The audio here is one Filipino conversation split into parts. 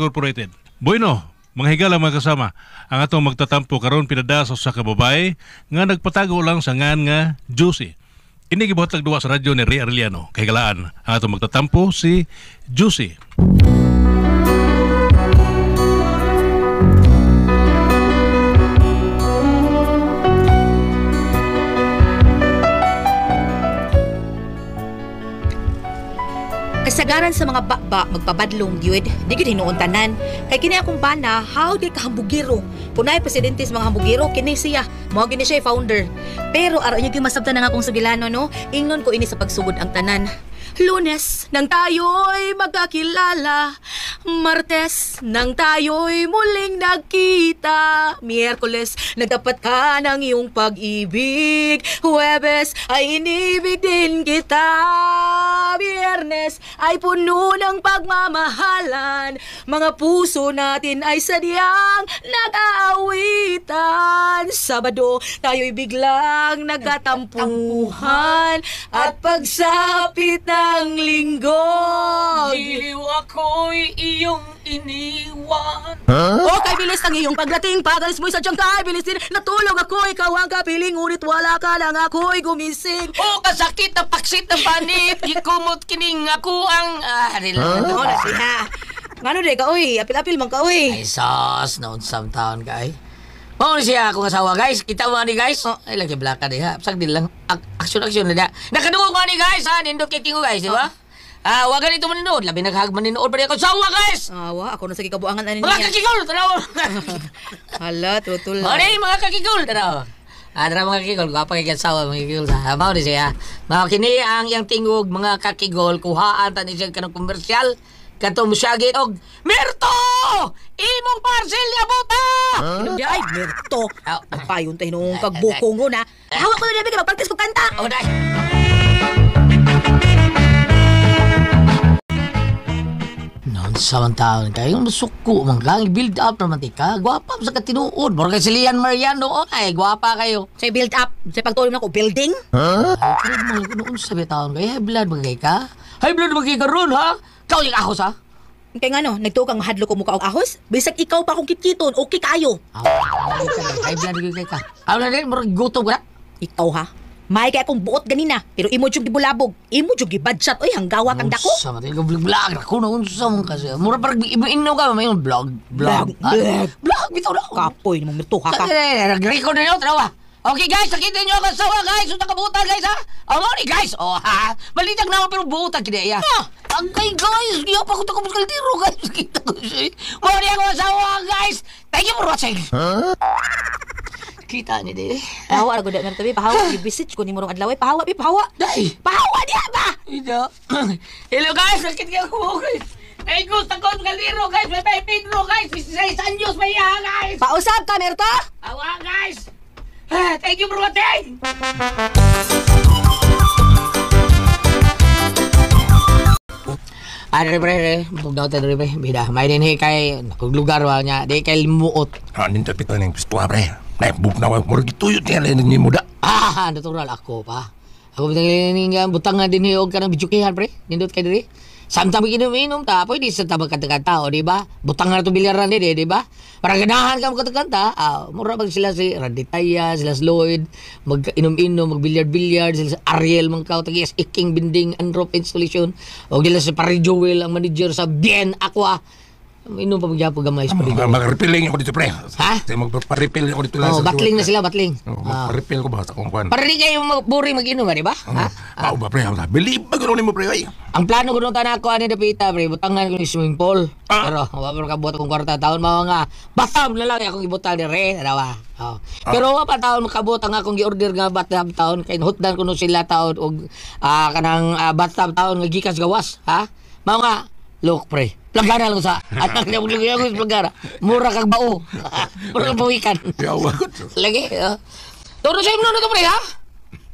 Incorporated. Bueno, mga higala mga kasama, ang atong magtatampo karon pinadaso sa kababay nga nagpatago lang sa ngan nga Juicy. Ini gibuhat duwa sa radyo ni Ray Arellano. Kahigalaan, ang atong magtatampo si Juicy. Kasagaran sa mga bakba magpabadlong gyud, di gyud hinuon tanan. Kay kini akong bana, how di ka hambugiro. Punay presidente sa mga hambugiro, kini siya. Mao gini siya founder. Pero araw niya gyud masabtan nga akong sugilano no. Ingnon ko ini sa pagsugod ang tanan. Lunes nang tayo'y magkakilala, Martes nang tayo'y muling nagkita, Miyerkules nagdapat ka ng iyong pag-ibig, Huwebes ay inibig din kita, Biyernes ay puno ng pagmamahalan, mga puso natin ay sadyang nag-aawitan, Sabado tayo'y biglang nagkatampuhan, at pagsapit ng linggo, Diliw ako'y iyong iniwan. O kay bilis ang iyong pagdating, pagalis mo'y sadyang kay bilis din. Natulog ako, ikaw ang kapiling, ngunit wala ka lang ako'y gumising. O kasakit na paksit ng panip, ikumot kining ako ang... Ano na siya? Ngano de ka, oy? Apil-apil man ka, oy. Ay, sos, noon taon ka eh. Oo siya akong asawa, guys. Kita mo ni guys. Oh, ay, lagi blaka di ha. Pag din lang. Aksyon-aksyon na da. Nakadungog mo ni guys, ha? Nindot kay Kingo, guys, di ba? Wag ganito maninood. Labi naghag maninood pa rin ako. Asawa, guys! Awa, ako na sa kikabuangan ani niya. Mga kakigol, tanaw! Hala, tutul. Mga kakigol, tanaw. Tara mga kakigol, gwapa kay asawa, mga kakigol. Mao ni siya. Mga kini ang iyang tingog, mga kakigol, kuhaan tani siya kanang komersyal. Kato mo siya og, Merto! Imong parcel niya buta! Ay, Merto. Payon tayo nung kagbukong ko na. Hawak ko na nabi ka, magpractice ko kanta. O, dahil. Noon samantaon kayo, masuko man kang build up naman tika. Gwapa sa katinuod. Borga si Lian Mariano, okay, gwapa kayo. Say build up. Say pagtuloy na ko, building. Ay, pero mga noon sabi taon kayo, high blood magay ka? High blood magay ka ron, ha? Ikaw yung ahos, ha? Kaya nga no, nagtukang mahadlo ko mukha og ahos. Bisag ikaw pa akong kitkiton, okay kayo. High blood magay ka. Ako na rin, murag gutom ka na. Ikaw ha? May kaya akong buot ganina, pero imo jud gibulabog. Imo jud gibadshot, oy, hanggawa kang dako. Unsa man ka vlog ako na unsa man kasi. Mura parang ino ka may vlog. Vlog bitaw na. Kapoy nimong mituha ka. Nag-record na yun, trawa. Okay guys, nakita nyo ang asawa guys. Unta ka buta guys ha. Amo ni guys. Oh ha. Balitag naman pero buta kini ya. Angkay guys, giya pa ko ta ko tiro guys. Kita ko siya. Mo ni ako asawa guys. Thank you for watching. Kita ni di. Pahawa ra gud na tabi, pahawa gibisit ko nimo rong adlaw, pahawa bi pahawa. Dai. Pahawa dia ba? Ida. Hello guys, nakit ka ko guys. Ay gusto ko galiro guys, may Pedro guys. 16 anyos pa iya guys. Pausap ka Merto? Awa guys. Thank you for watching. Pre, bugnaw ta diri pre. Bida, may din kay nakuglugar wa nya, di kay limuot. Nin tapitan ning pisto pre. Nay bugnaw mo gituyot niya lang ni muda. Natural ako pa. Ako bitang nga butangan din og kanang bijukihan pre. Nindot kay diri. Samtang inom-inom ta, pwede sa tabag kanta-kanta, o di ba? Butang nga ito bilyaran din, di ba? Para ganahan ka kanta-kanta, mura bang sila si Raditaya, sila si Lloyd, mag-inom-inom, mag-bilyard-bilyard, sila si Ariel, mangkaw, tag-ias, Iking, Binding, Unrope Installation, o sila si Pari Joel, ang manager sa Bien Aqua. Inom pa magyapo gamay sa Pari Joel. Mag-repelling ako dito, pre. Ha? Mag-refill ako dito lang. Battling na sila, battling. Mag-refill ko ba sa kung kuhan? Para di kayo buri mag-inom, di ba? Pao ba, pre? Believe ba gano'n mo, pre? Ang plano ko nung tanako ani dapita pre, butangan ko ni swimming pool. Pero wa pa kabuot akong kwarta taon mao nga. Batam na lang akong ibutang dire, dawa. Pero wa pa taon makabot ang akong gi-order nga batam taon kay hutdan ko no sila taon og kanang batam taon nga gikas gawas, ha? Mao nga look pre. Plagara lang sa atak niya maglagay ako plagara. Mura kag bao. Mura kag pawikan. Yawa. Lagi. Toro sa imo na to pre ha?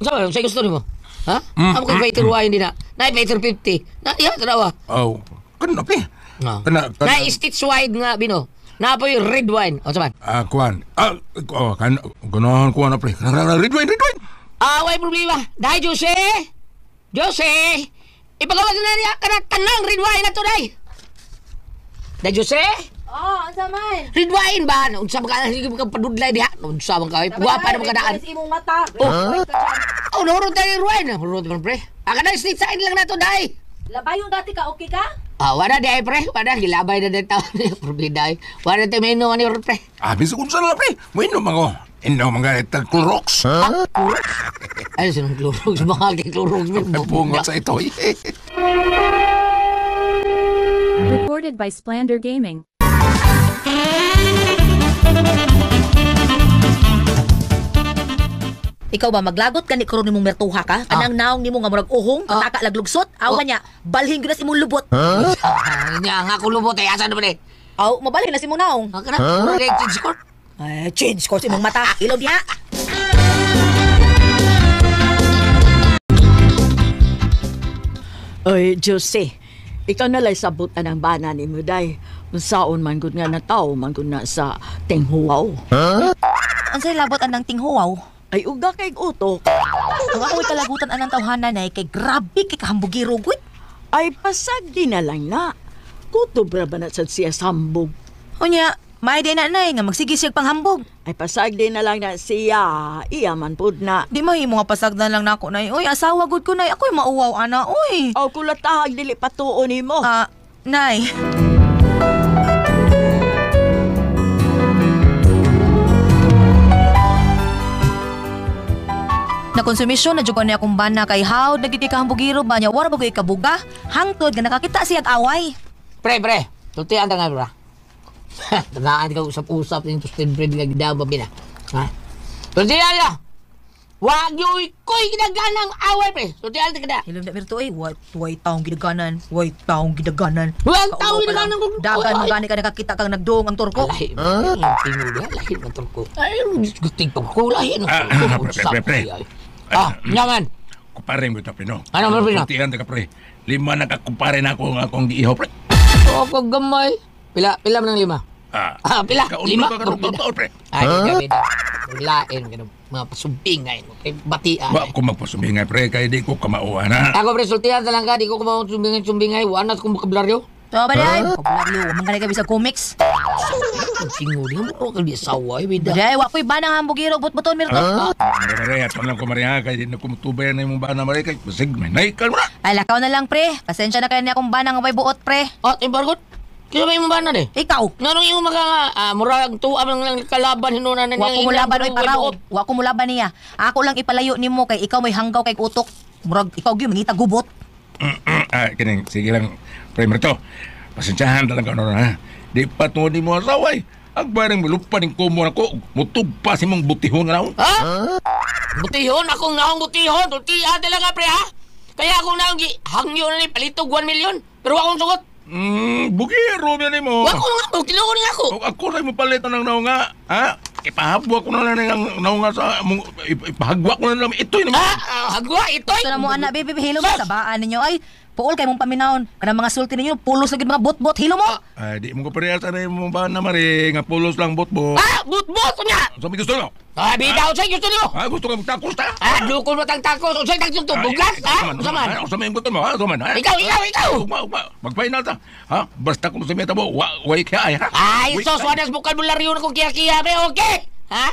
Unsa sa gusto nimo? Ha? Amo kay fighter wine din na. Nay fighter 50. Na iya tarawa. Oh. Kana pre. Kana Nay stitch wide nga bino. Na po yung red wine. O saman? Kuan. Kan ganahan kuan na pre. Red wine. Way problema. Dai Jose. Ipagawas na niya kana tanang red wine na to dai. Da Jose? Oh, ang saman. Ridwain ba? Unsa man ka sige ka padudlay diha? Unsa man ka? Guwapa na magkadaan. Imong mata. Oh, nurot tayo Ridwain. Nurot man pre. Aka na street side lang nato dai. Labayon dati ka, okay ka? Wala di ay pre. Wala gilabay na dito. Probida ay. Wala tayo menu ani pre. Bisa kung saan lang, pre. Mainom ako. Inom mga Clorox. Ay, sinong Clorox? Mga kay Clorox. Bungot sa ito. Recorded by Splander Gaming. Ikaw ba maglagot ka ni karon nimong mertuha ka? Kanang naong nimo nga murag uhong, pataka laglugsot, awa niya, balhin gyud nas imong lubot. Nya nga ko lubot ay asan naman eh. Aw, mabalhin nas imong naong. Aka na. Murag change court. Change course imong mata. Ilaw diha. Oy, Jose, ikaw nalay sabot ang bana ni mo, day. Unsaon man gud nga na tao, man gud na sa tenghuwaw. Unsay labot anang tinghuwaw? Ay, uga kay utok. Ang ako'y kalagutan anang tawhanan ay kay grabe kay kahambugiro gud. Ay, pasag di na lang na. Kutob ra ba na sad siya sambog? Unya, may di na nga magsige siya panghambog. Ay, pasag di na lang na siya. Iya man pud na. Di mahimo nga pasagdan lang nako nay. Uy, asawa gud ko nay. Ako'y mauwaw ana, uy. Aw, kulatahag dili patuon nimo. Nay. Nakonsumisyon na jud ko niya akong bana kay how nagiti kahambugiro ba niya wala ba ko ikabuga hangtod nga nakakita siya away. Pre. Tutian ta nga bra. Tanaan ka usap-usap ning tustin pre nga gidama bina. Ha? Tutian la. Wag yoy koy ginaganang away pre. Tutian ta kada. Hilom na birto way taong gidaganan. Way taong gidaganan. Wag taong gidaganan ko. Dagan mo gani ka nakakita kang nagdoong ang turko. Lahi. Lahi ng turko. Ay, guting turko lahi ng turko. Pre. Naman. Kumpare mo ito, Pino. Ano mo, Pino? Kuntihan ka, pre. 5 na kakumpare na ako akong giihaw, pre. Ako gamay. Pila man ng 5? Pila? 5? Kaunod ka karong taon, pre. Ay, gabi na. Lain, ganun. Mga pasumbingay. Batian. Wa ko magpasumbingay, pre. Kaya di ko kamauan, ha? Ako, pre, sultihan talang ka. Di ko kumawang sumbingay. Wanas kong bokabularyo. So, ba day? Popularyo. Mangkali ka bisag comics. Ang tingo niya mo. Kung di asawa, bida. Day, wakoy banang hambugiro. But-buton, mirto. Mare, at lang ko, Maria, kaya di na kumutubay na yung bana, Maria. Kaya pasig, may naikal mo na. Ay, lakaw na lang, pre. Pasensya na kayo niya akong banang may buot, pre. Timbargot. Kaya ba yung bana de? Ikaw. Nanong yung murag tuwa lang kalaban hinunan na niya. Wako mo laban oy paraw. Wako mo laban niya. Ako lang ipalayo nimo kay ikaw may hanggaw kay utok. Murag ikaw gyud mangita gubot. Kining, sige lang, pre, Marito. Pasensyahan talaga, ano na, ha? Di pa to di mo asaway. Ang barang lupa ng kumo ako, mutug pa si mong butihon na ako. Ha? Butihon? Akong naong butihon. Tultihan lang nga, pre, ha? Kaya akong naong hangyo na ni palitog 1 million. Pero akong sugot. Bugiro yan mo. Wako nga, tinuon nga ako. Ako rin mo palitan ng naunga, ha? Ipahabwa ko na lang ng naunga sa ipahagwa ko na lang. Ito'y naman. Hagwa, ito'y. Ito na mo anak, baby, hilo mo sa baan ninyo. Ay, puol kay mong paminahon. Kanang mga sulti ninyo, pulos lagi mga bot-bot. Hilo mo. Di mo ko parehas na yung ba na Mari, nga pulos lang bot-bot. Bot-bot ko niya. So, may gusto nyo? Bitaw sa'yo, gusto niyo. Gusto ka magtakos ta? Dukol mo tang takos. O sa'yo tagtong tubuglas, ha? Usaman. Usaman yung gusto mo, ha? Usaman, ha? Ikaw. Ugma. Mag-final ta. Ha? Basta kung sa meta mo, way kaya, ha? Ay, sos, wadas bukalbularyo na kong kiya-kiya, pre, okay? Ha?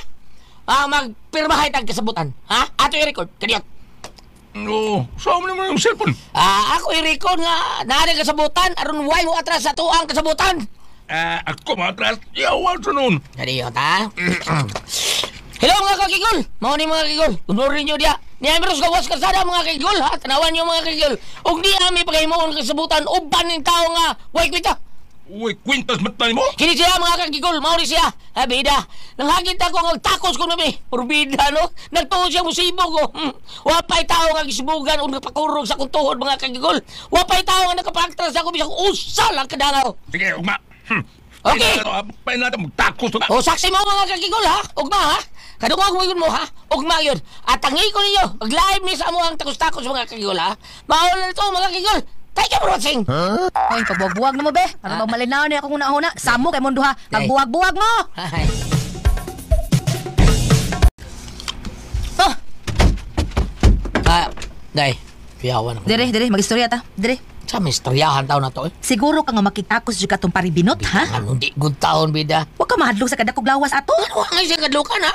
Magpirmahay tag kasabutan. Ha? Ato i-record. Kaniyot. Oo. Saan mo naman yung cellphone? Ako i-record nga. Naaring kasabutan. Aron way mo atras sa tuang kasabutan. Ako matras. Yawan sa noon. Kaniyot, ha? Hello mga kakigol! Mao ni mga kakigol. Tunurin nyo diya. Niya meron sa gawas kasada mga kakigol, ha? Tanawan nyo mga kakigol. Og di ami pagahimoon kasabutan. Uban ng tao nga. Way kwita. Uy, kwintas matay mo? Kini siya mga kakigol. Mao ni siya. Bida. Nanghagit ako takos ko nabi. Bida, no? Nagtuon siya musibog ko. Wapay tao nga gisibugan o nagpakurog sa kong tuhod mga kakigol. Wapay tao nga nakapagtras ako bisang usal ang kadalaw. Sige, ugma. Okay. Pay natin magtakos na. O saksi mo mga kakigol, ha? Ugma, ha? Kadungog mo yun mo, ha? Ugma yun. At tangi ko ninyo, mag-live ni sa mo ang takos-takos mga kakigol, ha? Maula na ito mga kakigol. Thank you for watching. Hoy, pagbuwag-buwag na mo, be. Para magmalinaw na akong una-una. Samo kay mundo, ha? Pagbuwag-buwag mo. Ay. Day. Piyawan ako. Dire, mag-istorya ta. Dire. Sa mistoryahan taon na to eh. Siguro ka nga makitakos jud katong paribinot, ha? Ano di good taon, bida. Wa ka mahadlok sa kadakog lawas ato. Ano nga siya kadlukan, ha?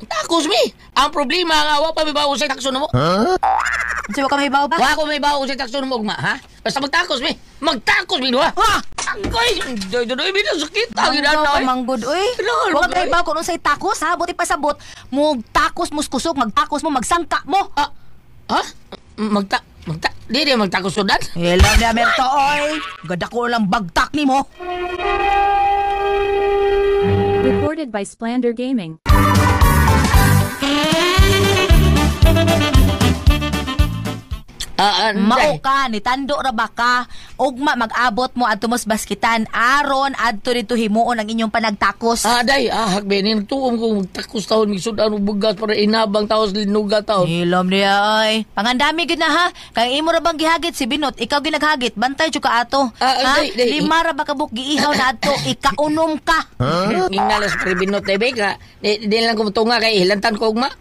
Takos, mi. Ang problema nga, wa pa may bawo sa takso na mo. Unsa wa ka mahibaw ba? Wa ko may bawo sa takso na mo, ugma, ha? Basta magtakos, mi. Magtakos, mi, ha? Agoy! Doy, mi, sakit. Ang Manggod, inanaw, manggod, uy. Lol, Wa ka bagay. mahibaw kung unsay takos, ha? Buti pasabot. Mug-takos mo kusog, magtakos mo, magsangka mo. Ha? Di magtakos sudan? Hello, na Merto, oy. Gada ko lang bagtak ni mo. Recorded by Splander Gaming. Mao ka, ni tando ra ba ka? Ugma mag-abot mo adto mos baskitan aron adto dito himuon ang inyong panagtakos. Day, hakbenin. Tuom ko magtakos taon, may sudan o bugas para inabang taos linuga taon. Hilom niya ay. Pangandami gid na ha. Kang imo ra bang gihagit si Binot, ikaw ginaghagit, bantay jud ka ato. Ha? day. Lima ra ba ka buk giihaw na adto, ikaunom ka. Ingnalas paribinot na beka. Di lang ko mutunga kay hilantan ko ugma.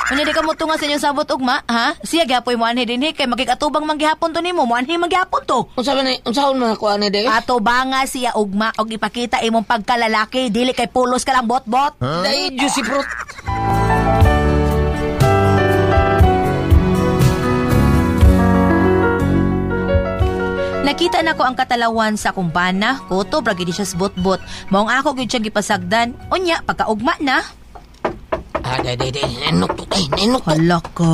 Unya di ka mo tunga sa inyong sabot ugma, ha? Siya gyapoy mo anhi dinhi kay magikatubang manggihapon to nimo, mo anhi manggihapon to. Unsahon man ako ani day? Ato ba nga siya ugma og ipakita imong pagkalalaki, dili kay pulos ka lang bot-bot. Day, juicy fruit. Nakita na ko ang katalawan sa kumbana, kuto bragi di siya bot-bot. Maong ako gyud siya gipasagdan. Unya pagkaugma na. Day. Nenok to, nenok to. Hala ka,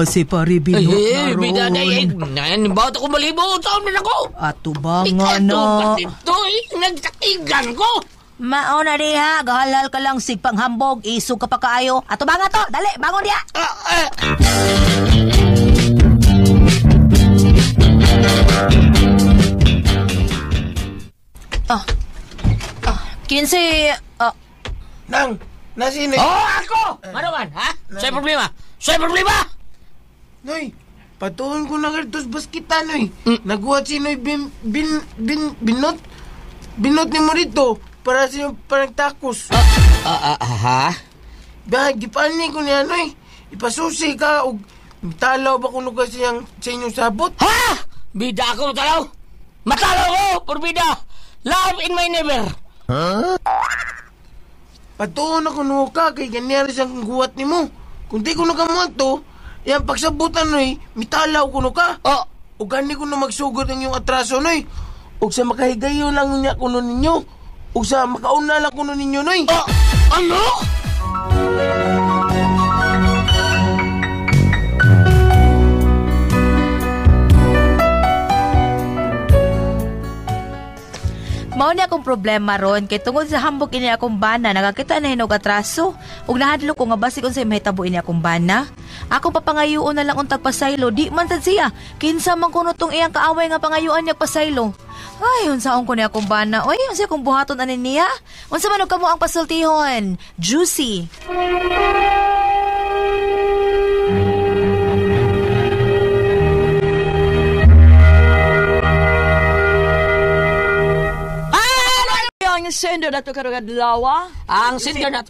si Paribinot na Bida day, ron. bawat ako malibo, saan man ako? Ato ba nga na? Ito, nagtakigan ko. Mao na diha, gahalal ka lang sigpang hambog, isog ka pa kaayo. Ato ba nga to? Dali, bangon diha. Kinsi, Nang, nasino? Ako! Marawan, ha? Sa'yo problema? Noy, patuon ko na kartos baskitan, noy. Naguhat si Noy binot. Binot ni mo rito para sa iyong panagtakos. Ha? Bahag, gipani ko niya, Noy. Ipasusi ka o talaw ba kung lugar sa inyong sabot? Ha? Bida ako matalaw! Matalaw ko, porbida! Love in my neighbor! Patuon ako no ka kay ganyan rin siyang guwat ni mo. Kung di ko nakamuhat to, yan pagsabutan, Noy, mitalaw ko no ka. O gani ko na magsugod ang iyong atraso, Noy. O sa makahigayo lang niya kuno ninyo. O sa makauna lang kuno ninyo, Noy. Ano? mao ni akong problema ron kay tungod sa hambog ini akong bana nakakita na hinog atraso ug nahadlo ko nga basig unsay mahitabo ini akong bana. Akong papangayuon na lang untag pasaylo di man sad siya kinsa man kuno tong iyang kaaway nga pangayuan niya pasaylo. Ay, unsaon ko ni akong bana. Oy, unsa akong buhaton ani niya? Unsa man og kamo ang pasultihon? Juicy. Ang sender na ito karong adlaw. Ang sender na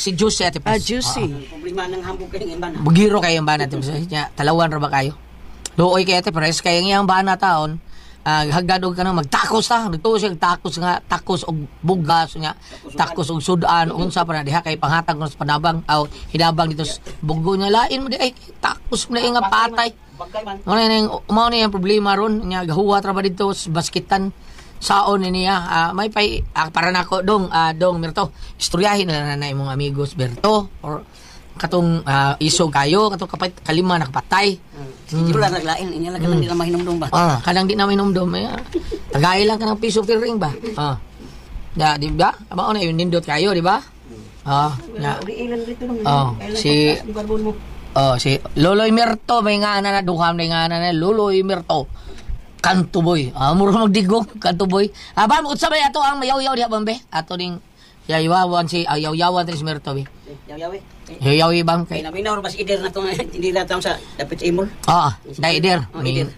si Juicy ate pas. Juicy. Problema ng hambog kayo ng bana. Bugiro kayo ang bana ate pas. Talawan ra ba kayo? Luoy kay ate pares kay ang iyang bana taon. Hagad og kanang magtakos ta. Dito siya takos nga, takos og bugas nga, takos og sudan unsa pa na diha kay panghatag ko sa panabang aw hinabang dito sa bugo niya lain mo di ay takos mo na nga patay. Mao na yung problema ron nga gahuwat ra ba dito sa basketan saon niya may pay para nako dong Berto istoryahin na imong amigos Berto or katong iso kayo katong kalima nakapatay Siguro lang naglain inya lang kanang di na mahinomdom ba. Kanang di na mahinomdom tagay lang kanang piso per ring ba da di ba mao na yung nindot kayo di ba si Loloy Merto may nga na duham na Loloy Merto Kanto boy. Mura magdigong kanto boy. Bam utsa ba ato ang mayaw-yaw diha bambe? Ato ning yayawan si yaw-yawan si Merto be. Yaw-yawi. Yaw-yawi bam Kay kay. naminaw bas ider na tong hindi na tong sa dapat sa imol. Dai ider. Ider.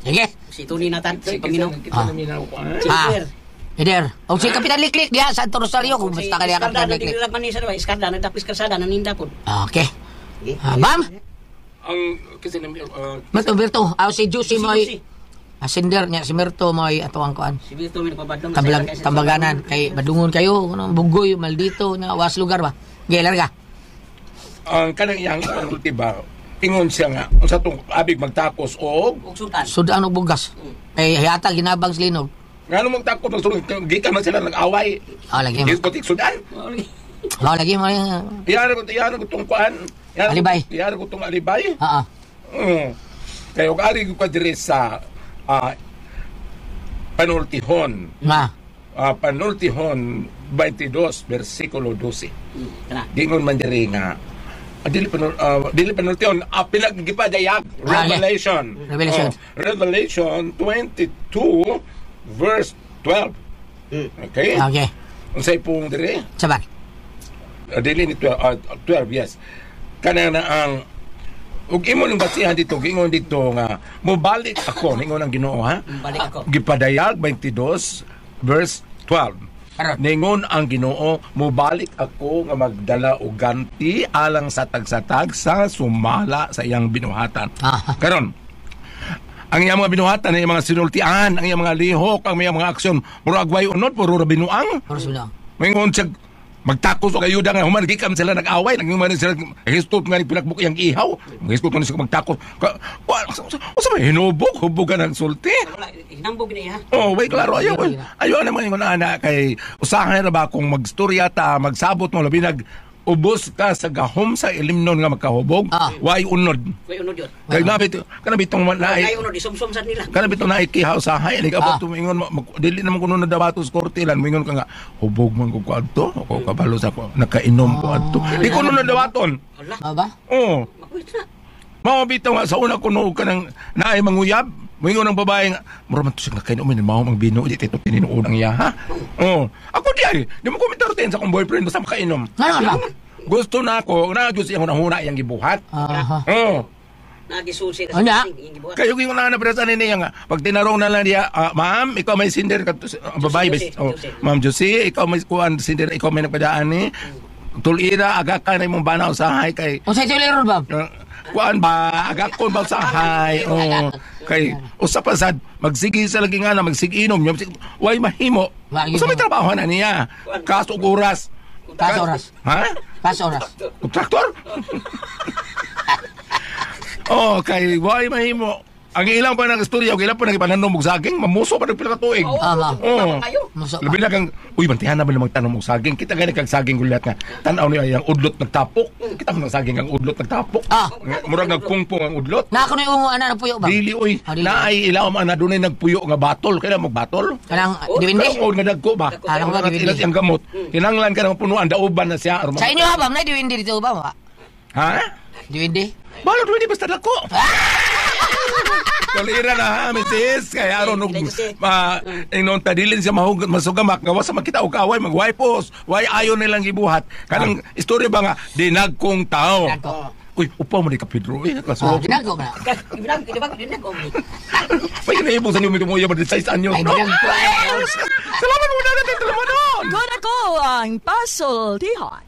Sige. Si Tony natan si paminaw. Ider. O si Kapitan Liklik diha sa Santo Rosario kung basta ka diha Kapitan Di Liklik. lang man ni sa iskarda na tapos karsada na ninda pod. Okay. Bam. Ang kasi Berto, si Juicy mo Asinder niya si Merto mo ay atong kuan. Si Vito may nagpabadlong. Tambaganan kay badungon kayo kuno bugoy maldito nga was lugar ba. Gilar ka. Ang kanang iyang ulti ba, ingon siya nga, kung sa itong abig magtakos o, Ug sultan. Sudan og bugas. Kay hayata ginabang silinog. nga nung magtakos, gikan man sila nag-away. Lagi mo. Giskotik Sudan. Lagi mo. Iyan ko itong kuan. Alibay. Iyan ko itong alibay. Oo. Kaya kung ari ko ka diri sa panultihon. Nga. Panultihon 22, versikulo 12. Kana. Gingon man diri nga, dili panultihon, pinaggipadayag, Revelation. Revelation 22, verse 12. Okay? Okay. Unsay pong diri? Saban. Dili ni 12, yes. Kana na ang ug imo nang basihan dito, gingon dito nga mobalik ako ningon ang Ginoo ha. Balik ako. Gipadayag 22 verse 12. Ningon ang Ginoo, mobalik ako nga magdala og ganti alang sa tagsatag sa sumala sa iyang binuhatan. Karon ang iyang mga binuhatan, ang iyang mga sinultian, ang iyang mga lihok, ang iyang mga aksyon, murag way unod, puro ra binuang. Puro binuang. Mingon siya magtakos o ayuda nga human gikam sila nag-away naghuman sila histot nga pinakbuk yang ihaw histot man sila magtakos sa may hinubog hubugan ng sulti Hinambog na ha. way klaro ayo naman yung ana kay usahay na ba kung magstorya ta magsabot mo labi nag ubos ka sa gahom sa ilimnon nga magkahubog way unod Way unod yun. kay kanabitong Way naay unod isumsum sa nila. kanabitong naay kihaw sa hay lig abot tumingon dili naman kuno na dabatos kortilan mingon ka nga hubog man ko adto ako kabalo sa ko nakainom ko adto di kuno na dawaton Ba? oo Makuit na. mao bitaw nga sa una kuno ka nang naay manguyab mingon ang babae nga mura man to siya nakainom ni mao mang bino di tito tininuod ang iya ha oo ako di mo komentar din sa kong boyfriend basta makainom gusto na ako na gusto yung hunahuna yang gibuhat oo Nagisusi Ano? kayo yung na presa niya nga pag tinarong na lang niya ma'am ikaw may sinder babae ma'am Josie ikaw may kuan sinder ikaw may nagpadaan ni tulira aga ka na imong banaw sa hay kay O sa tuliro ba? kuan ba aga kon ba sa hay kay usa pa sad magsigi sa lagi nga na magsiginom niya way mahimo usa may trabaho na niya kaso ug oras ha Kaso oras. traktor kay way mahimo ang ilang pa nang istorya og ilang pa nang ipananom og saging mamuso pa pila ka tuig labi na kang bantihan na ba magtanom og saging kita gani kag saging gulat nga tan-aw niya yang udlot nagtapok kita man saging ang udlot nagtapok murag nagpungpong ang udlot Na ako ni ungo ana puyo ba? dili oy naay ilaw man na dunay nagpuyo nga batol kaya magbatol Kanang diwindi. o nga dagko ba Alam ko ba, diwindi? ilas yang gamot kinanglan ka ng punuan dauban na siya Sa inyo ha ba? May diwindi dito ba? ha Diwindi? balot hindi basta dako Kalira na ha, misis. Kaya aron og inon tadilin siya masugamak gawa sa makita og kaway magwipos. Why ayon nilang gibuhat. Kanang istorya ba nga dinagkong tao. Uy, upaw mo ni ka Pedro. Kasog. Dinago na. Dinagko. Pay na ibong sa niyo mo ba 16 anyo. Ay, dinago. Salamat mo na natin teleponon. Good ako ang puzzle, Tihon.